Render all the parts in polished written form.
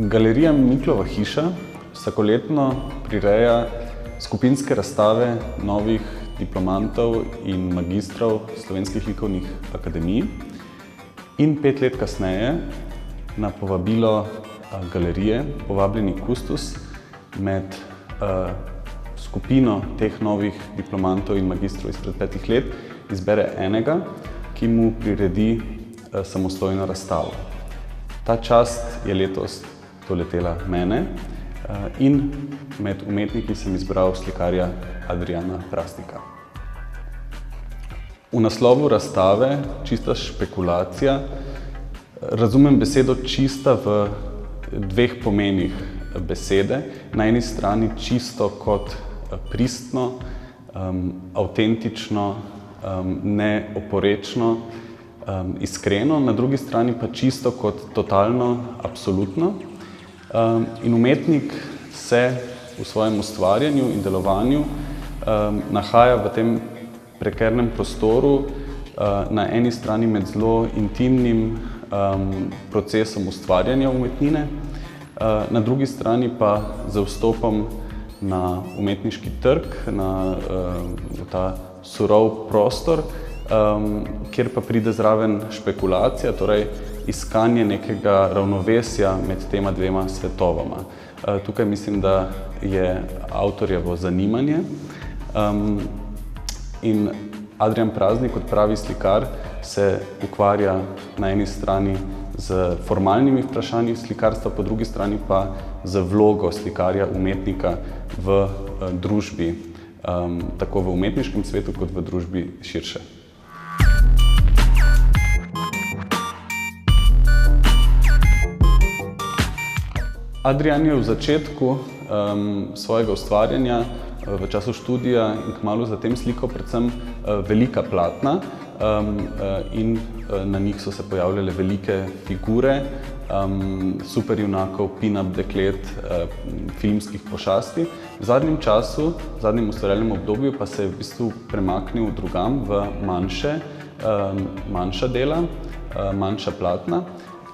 Galerija Miklova hiša vsakoletno prireja skupinske razstave novih diplomantov in magistrov slovenskih likovnih akademij. In 5 let kasneje na povabilo galerije povabljeni kustos med skupino teh novih diplomantov in magistrov izpred 5 let izbere enega, ki mu priredi samostojno razstavo. Ta čast je letos doletela mene in med umetniki sem izbral slikarja Adriana Prasnika. V naslovu razstave Čista špekulacija razumem besedo čista v 2 pomenih besede. Na eni strani čisto kot pristno, avtentično, neoporečno, iskreno, na drugi strani pa čisto kot totalno, absolutno. In umetnik se v svojem ustvarjanju in delovanju nahaja v tem prekernem prostoru na eni strani med zelo intimnim procesom ustvarjanja umetnine, na drugi strani pa z vstopom na umetniški trg, na ta surov prostor, kjer pa pride zraven špekulacija, torej iskanje nekega ravnovesja med tema 2 svetovama. Tukaj mislim, da je avtorjevo zanimanje. In Adrian Prasnik kot pravi slikar se ukvarja na eni strani z formalnimi vprašanji slikarstva, po drugi strani pa z vlogo slikarja, umetnika v družbi, tako v umetniškem svetu kot v družbi širše. Adrian je v začetku svojega ustvarjanja v času študija in kmalu zatem slikal predvsem velika platna in na njih so se pojavljale velike figure superjunakov, pin-up deklet, filmskih pošasti. V zadnjem času, v zadnjem ustvarjalnem obdobju pa se je v bistvu premaknil drugam v manjša dela, manjša platna,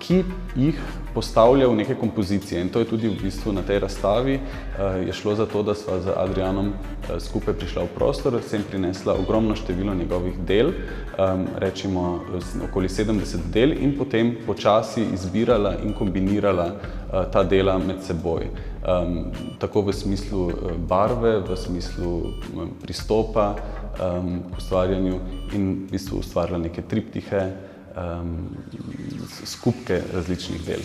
ki jih postavlja v neke kompozicije. In to je tudi v bistvu na tej razstavi. Je šlo za to, da sva z Adrianom skupaj prišla v prostor, sem prinesla ogromno število njegovih del, rečimo okoli 70 del, in potem počasi izbirala in kombinirala ta dela med seboj. Tako v smislu barve, v smislu pristopa k ustvarjanju in v bistvu ustvarila neke triptihe, skupke različnih del.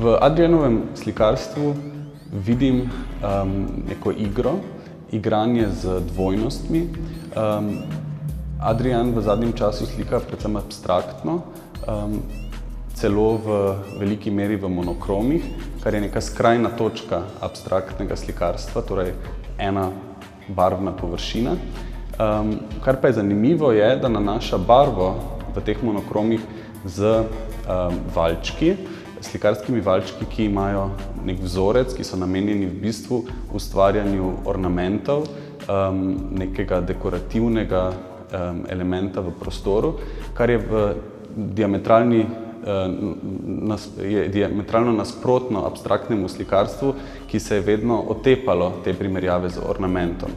V Adrianovem slikarstvu vidim neko igro, igranje z dvojnostmi. Adrian v zadnjem času slika predvsem abstraktno, celo v veliki meri v monokromih, kar je neka skrajna točka abstraktnega slikarstva, torej ena barvna površina. Kar pa je zanimivo je, da nanaša barvo v teh monokromih z valjčki, slikarskimi valjčki, ki imajo nek vzorec, ki so namenjeni v bistvu ustvarjanju ornamentov, nekega dekorativnega elementa v prostoru, kar je diametralno nasprotno abstraktnemu slikarstvu, ki se je vedno otepalo te primerjave z ornamentom.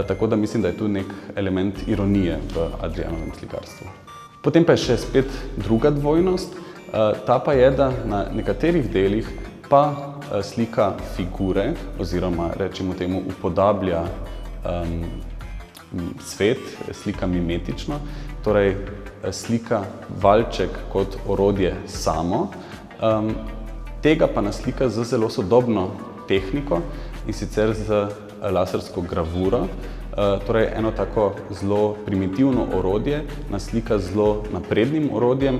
Tako da mislim, da je tu nek element ironije v Adrianovem slikarstvu. Potem pa je še spet druga dvojnost, ta pa je, da na nekaterih delih pa slika figure oziroma rečemo temu upodablja svet, slika mimetično, torej slika valjček kot orodje samo. Tega pa naslika z zelo sodobno tehniko in sicer z lasersko gravuro. Torej eno tako zelo primitivno orodje naslika z zelo naprednim orodjem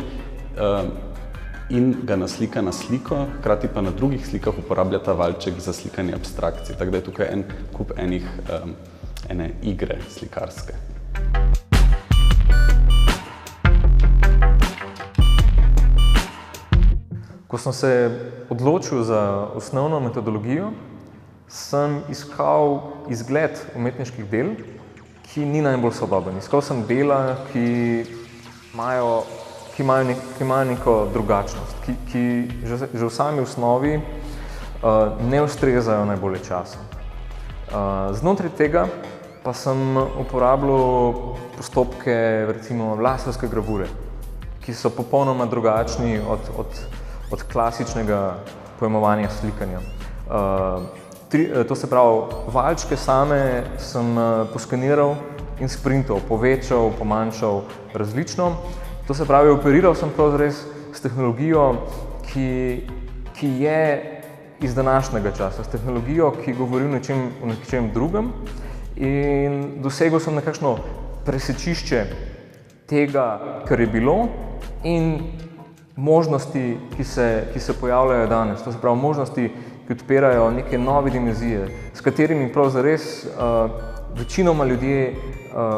in ga naslika na sliko, hkrati pa na drugih slikah uporablja ta valjček za slikanje abstrakcij. Tako da je tukaj en kup ene igre slikarske. Ko sem se odločil za osnovno metodologijo, sem iskal izgled umetniških del, ki ni najbolj sodoben. Iskal sem dela, ki imajo neko drugačnost, ki že v sami osnovi ne ustrezajo najbolje času. Znotraj tega pa sem uporabljal postopke recimo laserske gravure, ki so popolnoma drugačni od klasičnega pojmovanja slikanja. To se pravi, valjčke same sem poskeniral in sprintal, povečal, pomanjšal različno. To se pravi, operiral sem pravzaprav s tehnologijo, ki je iz današnjega časa, s tehnologijo, ki govori o nečem drugem, in dosegel sem nekakšno presečišče tega, kar je bilo, in možnosti, ki se pojavljajo danes. To se pravi, možnosti, ki odpirajo neke nove dimenzije, s katerimi pravzaprav večinoma ljudje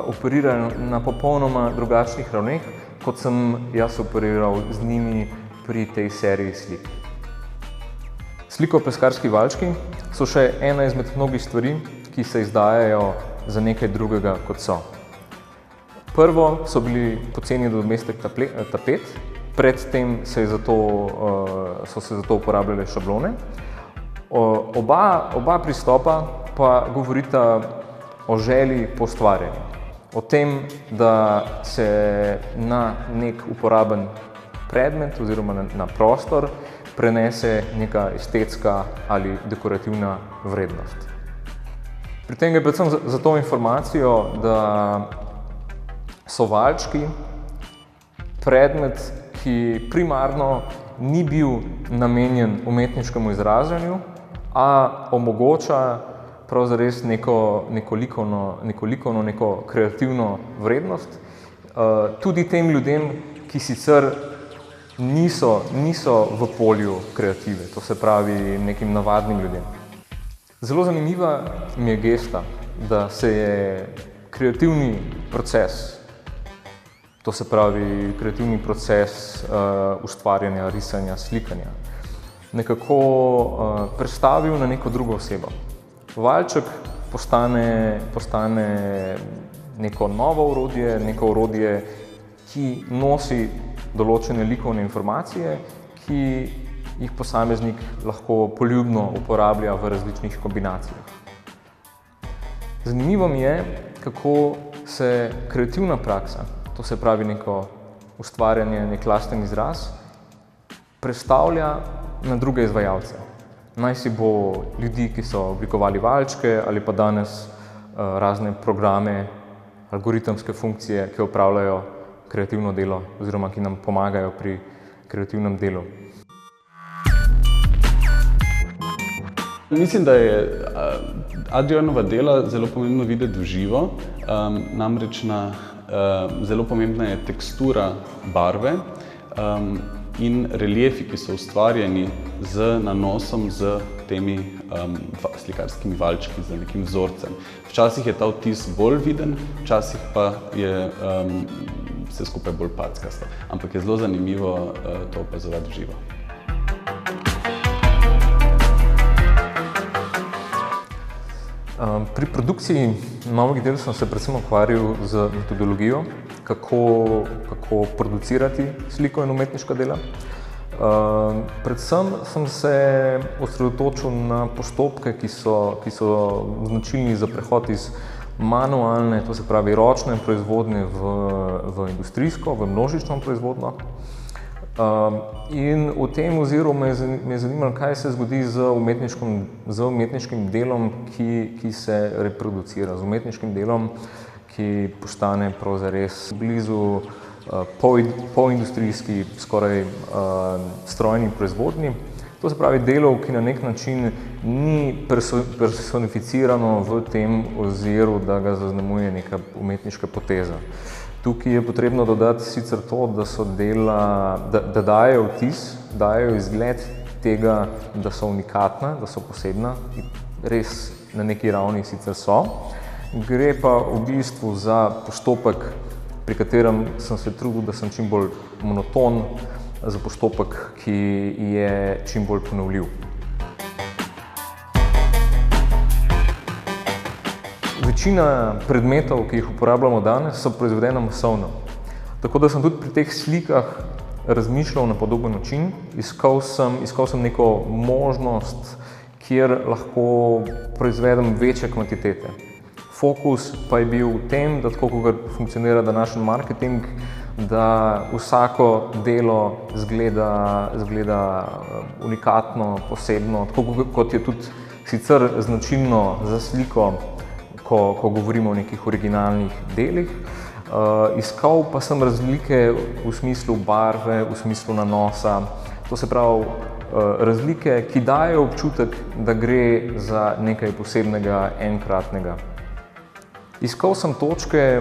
operirajo na popolnoma drugačnih ravneh, kot sem jaz operiral z njimi pri tej seriji slik. Slikopleskarski valjčki so še ena izmed mnogih stvari, ki se izdajajo za nekaj drugega, kot so. Prvo so bili poceni nadomestek tapet, predtem so se za to uporabljale šablone. Oba pristopa pa govorita o želji po ustvarjanju, o tem, da se na nek uporaben predmet oziroma na prostor prenese neka estetska ali dekorativna vrednost. Pri tem gre predvsem za to informacijo, da so valjčki predmet, ki primarno ni bil namenjen umetniškemu izražanju, a omogoča pravzaprav neko likovno, neko kreativno vrednost tudi tem ljudem, ki sicer niso v polju kreative, to se pravi nekim navadnim ljudem. Zelo zanimiva mi je gesta, da se je kreativni proces, to se pravi kreativni proces ustvarjanja, risanja, slikanja, nekako prestavil na neko drugo osebo. Valjček postane neko novo orodje, neko orodje, ki nosi določene likovne informacije, ki jih posameznik lahko poljubno uporablja v različnih kombinacijah. Zanimivo mi je, kako se kreativna praksa, to se pravi neko ustvarjanje, nek lasten izraz, prestavlja na druge izvajalce. Naj si bo ljudi, ki so oblikovali valjčke, ali pa danes razne programe, algoritemske funkcije, ki opravljajo kreativno delo oziroma ki nam pomagajo pri kreativnem delu. Mislim, da je Adrianova dela zelo pomembno videti v živo, namreč zelo pomembna je tekstura barve in reliefi, ki so ustvarjeni z nanosom, z temi slikarskimi valjčki, z nekim vzorcem. Včasih je ta vtis bolj viden, včasih pa je vse skupaj bolj packasto, ampak je zelo zanimivo to opazovati v živo. Pri produkciji novih del sem se predvsem ukvarjal z metodologijo, kako producirati sliko in umetniška dela. Predvsem sem se osredotočil na postopke, ki so značilni za prehod iz manualne, to se pravi ročne proizvodnje v industrijsko, v množično proizvodnjo. In v tem oziru me je zanimalo, kaj se zgodi z umetniškim delom, ki se reproducira, z umetniškim delom, ki postane res blizu polindustrijski, skoraj strojni proizvodnji. To se pravi delo, ki na nek način ni personificirano v tem oziru, da ga zaznamuje neka umetniška poteza. Tukaj je potrebno dodati sicer to, da so dela, da dajejo vtis, dajejo izgled tega, da so unikatna, da so posebna, res na neki ravni sicer so. Gre pa v bistvu za postopek, pri katerem sem se trudil, da sem čim bolj monoton, za postopek, ki je čim bolj ponovljiv. večina predmetov, ki jih uporabljamo danes, so proizvedena masovno. Tako da sem tudi pri teh slikah razmišljal na podoben način. Iskal sem neko možnost, kjer lahko proizvedem večje kvantitete. Fokus pa je bil v tem, da tako kot funkcionira današnji marketing, da vsako delo zgleda unikatno, posebno, tako kot je tudi sicer značilno za sliko, ko govorimo o nekih originalnih delih. Iskal pa sem razlike v smislu barve, v smislu nanosa, to se pravi razlike, ki dajo občutek, da gre za nekaj posebnega, enkratnega. Iskal sem točke,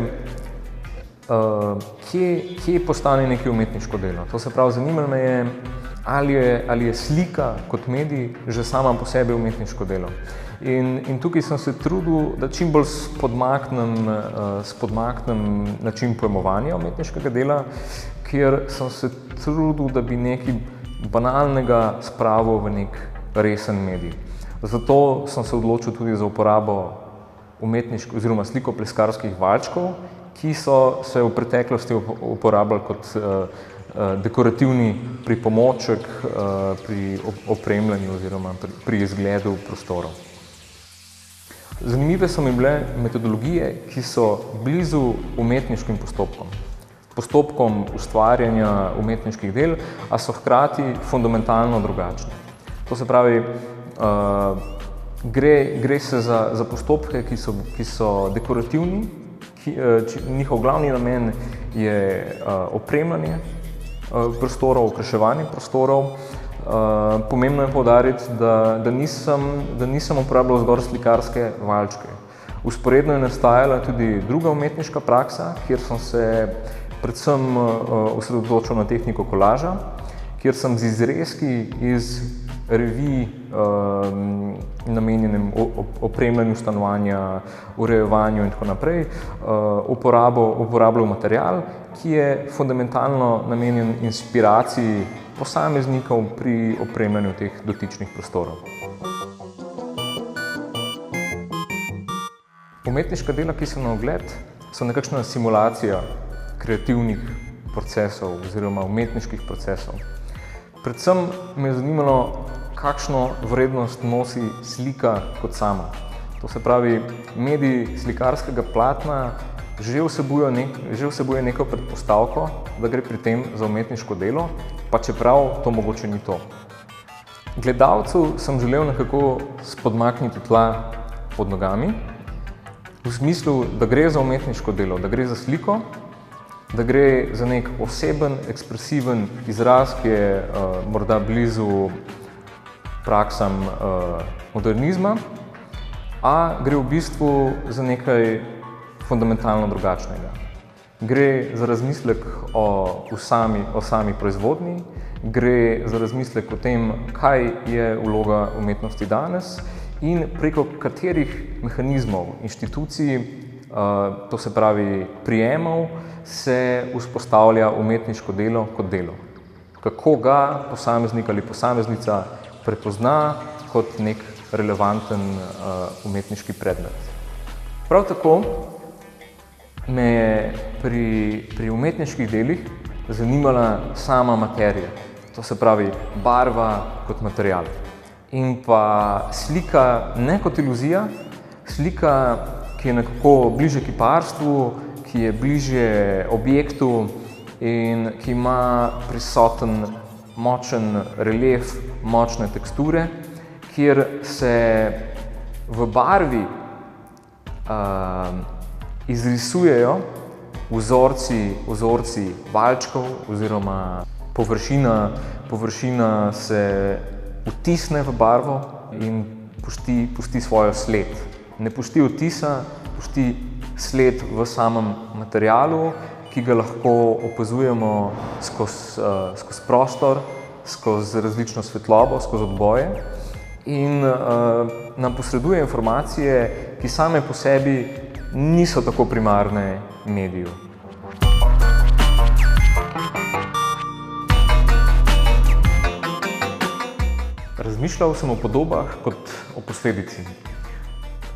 kje postane nekaj umetniško delo. To se pravi, zanimalo me je, ali je slika kot medij že sama po sebi umetniško delo. In tukaj sem se trudil, da čim bolj spodmaknem način pojmovanja umetniškega dela, kjer sem se trudil, da bi nekaj banalnega spravil v nek resen medij. Zato sem se odločil tudi za uporabo oziroma slikopleskarskih valčkov, ki so se v preteklosti uporabljali kot dekorativni pripomoček pri opremljanju oziroma pri izgledu prostorov. Zanimive so mi bile metodologije, ki so blizu umetniškim postopkom ustvarjanja umetniških del, a so hkrati fundamentalno drugačne. To se pravi, gre se za postopke, ki so dekorativni, njihov glavni namen je opremljanje prostorov, okraševanje prostorov. Pomembno je poudariti, da nisem uporabljal zgolj slikarske valčke. Vzporedno je nastajala tudi druga umetniška praksa, kjer sem se predvsem osredotočil na tehniko kolaža, kjer sem z izrezki iz revij namenjenem opremljanju stanovanja, urejevanju in tako naprej, uporabljal material, ki je fundamentalno namenjen inspiraciji posameznikov pri opremljanju teh dotičnih prostorov. Umetniška dela, ki so na ogled, so nekakšna simulacija kreativnih procesov oziroma umetniških procesov. Predvsem me je zanimalo, kakšno vrednost nosi slika kot sama. To se pravi, medij slikarskega platna že vsebuje neko predpostavko, da gre pri tem za umetniško delo, pa čeprav to mogoče ni to. Gledalcu sem želel nekako spodmakniti tla pod nogami, v smislu, da gre za umetniško delo, da gre za sliko, da gre za nek oseben, ekspresiven izraz, ki je morda blizu praksam modernizma, a gre v bistvu za nekaj fundamentalno drugačnega. Gre za razmislek o sami proizvodnji, gre za razmislek o tem, kaj je vloga umetnosti danes in preko katerih mehanizmov, inštitucij, to se pravi prijemov, se vzpostavlja umetniško delo kot delo. Kako ga posameznik ali posameznica prepozna kot nek relevanten umetniški predmet. Prav tako me je pri umetniških delih zanimala sama materija, to se pravi barva kot material. In pa slika ne kot iluzija, slika, ki je nekako bliže kiparstvu, ki je bliže objektu in ki ima prisoten močen relief, močne teksture, kjer se v barvi izrisujejo vzorci valčkov oziroma površina se vtisne v barvo in pusti svojo sled. Ne pusti vtisa, pusti sled v samem materialu, ki ga lahko opazujemo skozi prostor, skozi različno svetlobo, skozi odboje in nam posreduje informacije, ki same po sebi niso tako primarne mediju. Razmišljal sem o podobah kot o posledici.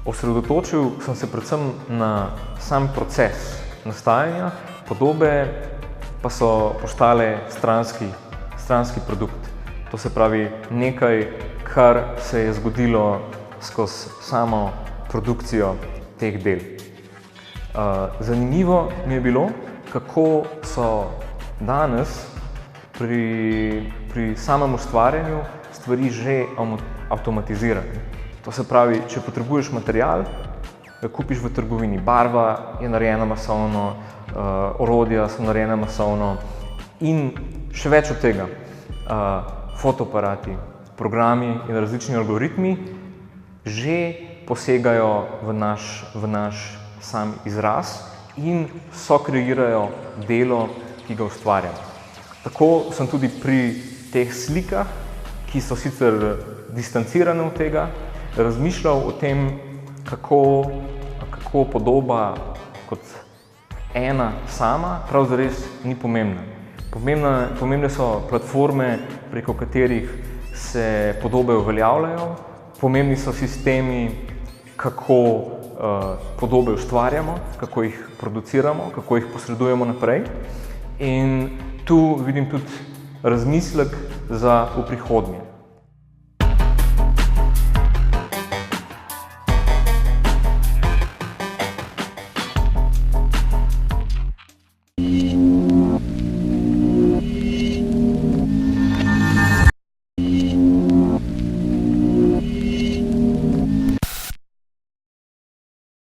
Osredotočil sem se predvsem na sam proces nastajanja, podobe pa so postale stranski produkt. To se pravi nekaj, kar se je zgodilo skozi samo produkcijo teh del. Zanimivo mi je bilo, kako so danes pri samem ustvarjanju stvari že avtomatizirane. To se pravi, če potrebuješ material, ga kupiš v trgovini, barva je narejena masovno, orodja so narejena masovno in še več od tega, fotoaparati, programi in različni algoritmi že posegajo v naš sam izraz in sokreirajo delo, ki ga ustvarjamo. Tako sem tudi pri teh slikah, ki so sicer distancirane od tega, razmišljal o tem, kako podoba kot ena sama prav zares ni pomembna. Pomembne so platforme, preko katerih se podobe uveljavljajo, pomembni so sistemi, kako podobe ustvarjamo, kako jih produciramo, kako jih posredujemo naprej. In tu vidim tudi razmislek za v prihodnje.